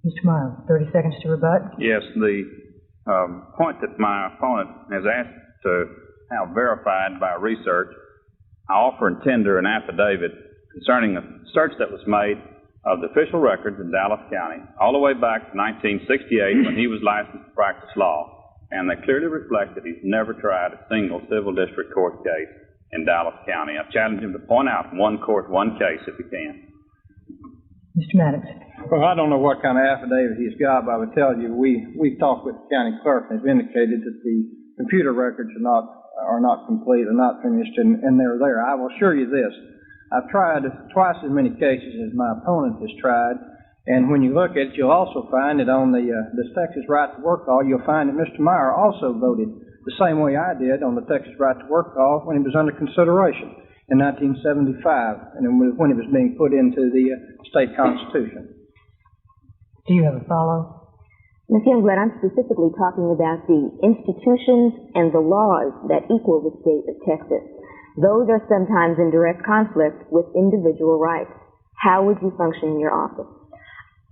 Mr. Meier, 30 seconds to rebut. Yes, the point that my opponent has asked to have verified by research, I offer and tender an affidavit concerning a search that was made of the official records in Dallas County all the way back to 1968 when he was licensed to practice law, and they clearly reflect that he's never tried a single civil district court case in Dallas County. I challenge him to point out one court, one case if he can. Mr. Mattox. Well, I don't know what kind of affidavit he's got, but I would tell you we've talked with the county clerk and have indicated that the computer records are not complete, are not finished, and they're there. I will assure you this. I've tried twice as many cases as my opponent has tried, and when you look at it, you'll also find that on this Texas Right to Work law, you'll find that Mr. Meier also voted the same way I did on the Texas Right to Work law when it was under consideration in 1975, and when it was being put into the state constitution. Do you have a follow? Ms. Youngblood, I'm specifically talking about the institutions and the laws that equal the state of Texas. Those are sometimes in direct conflict with individual rights. How would you function in your office?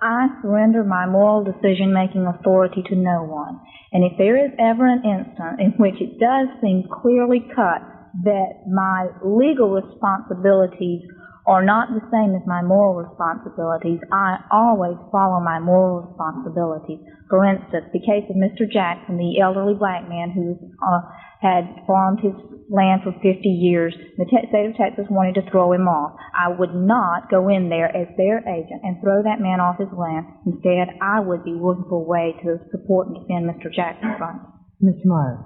I surrender my moral decision-making authority to no one. And if there is ever an instant in which it does seem clearly cut that my legal responsibilities are not the same as my moral responsibilities, I always follow my moral responsibilities. For instance, the case of Mr. Jackson, the elderly black man who had farmed his land for 50 years, the state of Texas wanted to throw him off. I would not go in there as their agent and throw that man off his land. Instead, I would be looking for a way to support and defend Mr. Jackson's rights. Mr. Meier.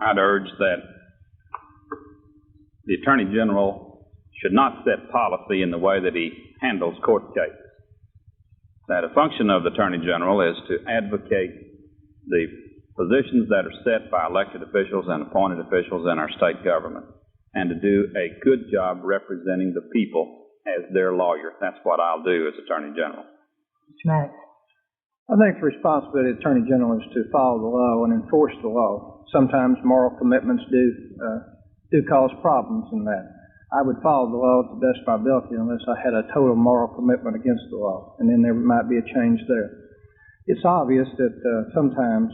I'd urge that the Attorney General should not set policy in the way that he handles court cases. That a function of the Attorney General is to advocate the positions that are set by elected officials and appointed officials in our state government, and to do a good job representing the people as their lawyer. That's what I'll do as Attorney General. Mr. Mattox. I think the responsibility of the Attorney General is to follow the law and enforce the law. Sometimes moral commitments do cause problems in that. I would follow the law to the best of my ability unless I had a total moral commitment against the law, and then there might be a change there. It's obvious that sometimes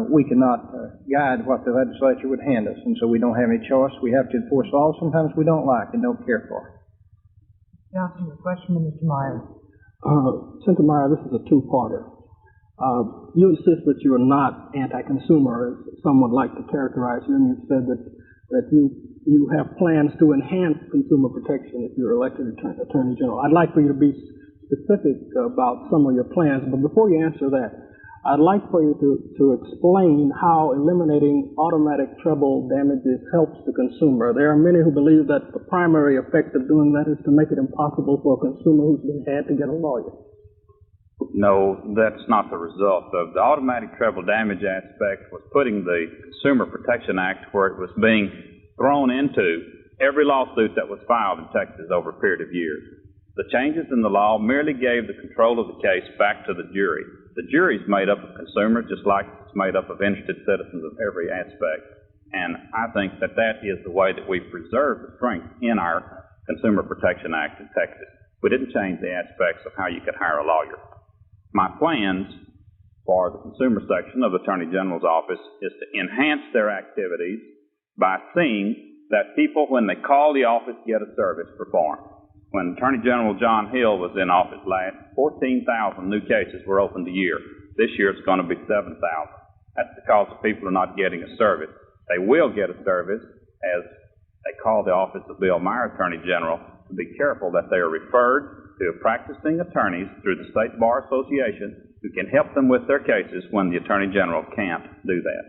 we cannot guide what the legislature would hand us, and so we don't have any choice. We have to enforce laws sometimes we don't like and don't care for. Johnson, a question to Mr. Meier. Senator Meier, this is a two-parter. You insist that you are not anti-consumer, as some would like to characterize you, and you've said that you have plans to enhance consumer protection if you're elected Attorney General. I'd like for you to be specific about some of your plans, but before you answer that, I'd like for you to explain how eliminating automatic treble damages helps the consumer. There are many who believe that the primary effect of doing that is to make it impossible for a consumer who's been had to get a lawyer. No, that's not the result. The automatic treble damage aspect was putting the Consumer Protection Act where it was being thrown into every lawsuit that was filed in Texas over a period of years. The changes in the law merely gave the control of the case back to the jury. The jury is made up of consumers just like it's made up of interested citizens of every aspect. And I think that that is the way that we preserve the strength in our Consumer Protection Act in Texas. We didn't change the aspects of how you could hire a lawyer. My plans for the consumer section of the Attorney General's office is to enhance their activities by seeing that people, when they call the office, get a service performed. When Attorney General John Hill was in office last, 14,000 new cases were opened a year. This year it's going to be 7,000. That's because the people are not getting a service. They will get a service as they call the office of Bill Meier, Attorney General, to be careful that they are referred to practicing attorneys through the State Bar Association who can help them with their cases when the Attorney General can't do that.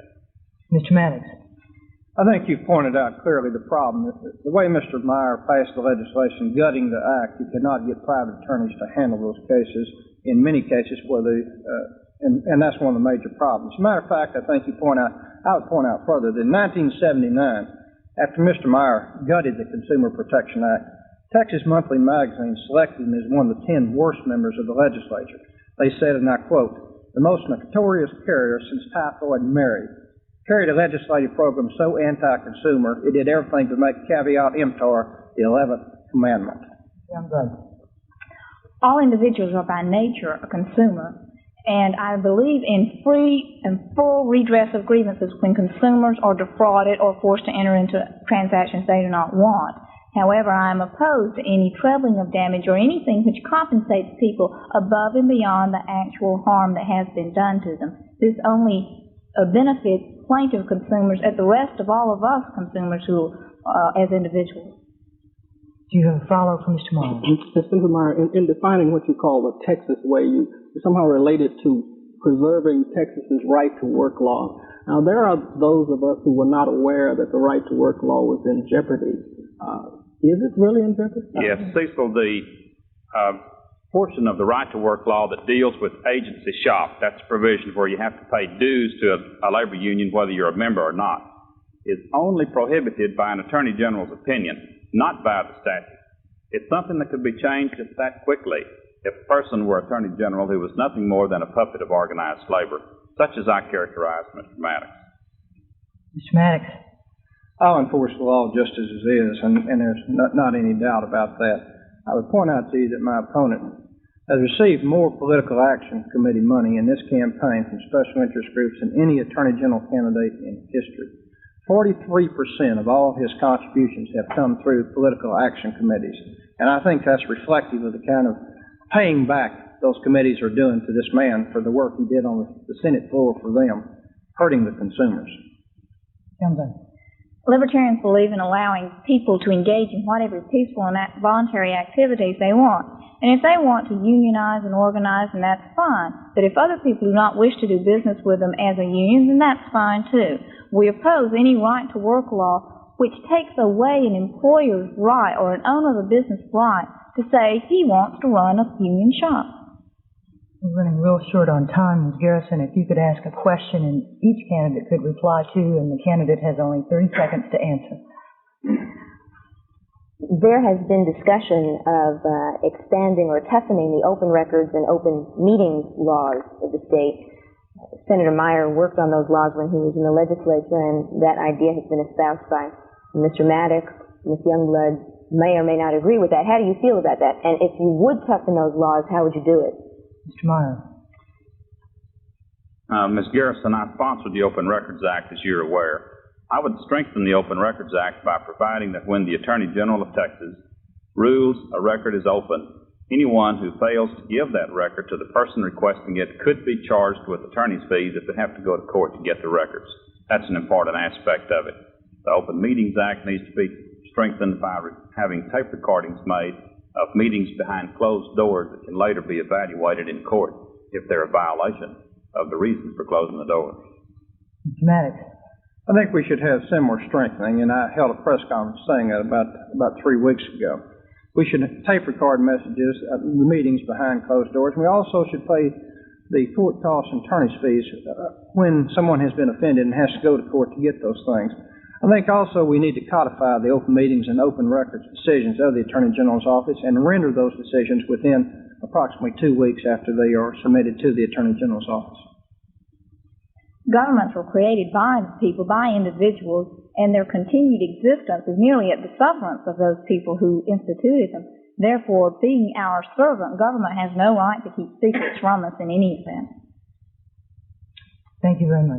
Mr. Mattox. I think you've pointed out clearly the problem. The way Mr. Meier passed the legislation gutting the act, you cannot get private attorneys to handle those cases in many cases where and that's one of the major problems. As a matter of fact, I think I would point out further that in 1979, after Mr. Meier gutted the Consumer Protection Act, Texas Monthly Magazine selected him as one of the 10 worst members of the legislature. They said, and I quote, "The most notorious carrier since typhoid Mary carried a legislative program so anti-consumer it did everything to make caveat emptor the 11th commandment." Youngblood. all individuals are by nature a consumer, and I believe in free and full redress of grievances when consumers are defrauded or forced to enter into transactions they do not want. However, I am opposed to any trebling of damage or anything which compensates people above and beyond the actual harm that has been done to them. This only benefits plaintiff consumers and the rest of all of us consumers who, as individuals. Do you have a follow-up from Mr. Meier? Senator Meier, in defining what you call the Texas way, you somehow related to preserving Texas's right to work law. Now, there are those of us who were not aware that the right to work law was in jeopardy. Is it really in jeopardy? Yes, Cecil, the portion of the right to work law that deals with agency shop, that's a provision where you have to pay dues to a labor union whether you're a member or not, is only prohibited by an attorney general's opinion, not by the statute. It's something that could be changed just that quickly if a person were attorney general who was nothing more than a puppet of organized labor, such as I characterize Mr. Mattox. Mr. Mattox. I'll enforce the law just as it is, and there's not any doubt about that. I would point out to you that my opponent has received more political action committee money in this campaign from special interest groups than any attorney general candidate in history. 43% of all his contributions have come through political action committees, and I think that's reflective of the kind of paying back those committees are doing to this man for the work he did on the Senate floor for them, hurting the consumers. Youngblood. Libertarians believe in allowing people to engage in whatever peaceful and voluntary activities they want. And if they want to unionize and organize, then that's fine. But if other people do not wish to do business with them as a union, then that's fine too. We oppose any right to work law which takes away an employer's right or an owner of a business right to say he wants to run a union shop. We're running real short on time, Ms. Garrison. If you could ask a question and each candidate could reply to, and the candidate has only 30 seconds to answer. There has been discussion of expanding or toughening the open records and open meetings laws of the state. Senator Meier worked on those laws when he was in the legislature, and that idea has been espoused by Mr. Mattox, Ms. Youngblood. May or may not agree with that. How do you feel about that? And if you would toughen those laws, how would you do it? Mr. Meier. Ms. Garrison, I sponsored the Open Records Act, as you're aware. I would strengthen the Open Records Act by providing that when the Attorney General of Texas rules a record is open, anyone who fails to give that record to the person requesting it could be charged with attorney's fees if they have to go to court to get the records. That's an important aspect of it. The Open Meetings Act needs to be strengthened by having tape recordings made of meetings behind closed doors that can later be evaluated in court if they're a violation of the reasons for closing the doors. Mr. Mattox. I think we should have similar strengthening, and I held a press conference saying that about 3 weeks ago. We should tape record messages at meetings behind closed doors, and we also should pay the court costs and attorney's fees when someone has been offended and has to go to court to get those things. I think also we need to codify the open meetings and open records decisions of the Attorney General's office and render those decisions within approximately 2 weeks after they are submitted to the Attorney General's office. Governments were created by people, by individuals, and their continued existence is merely at the sufferance of those people who instituted them. Therefore, being our servant, government has no right to keep secrets from us in any event. Thank you very much.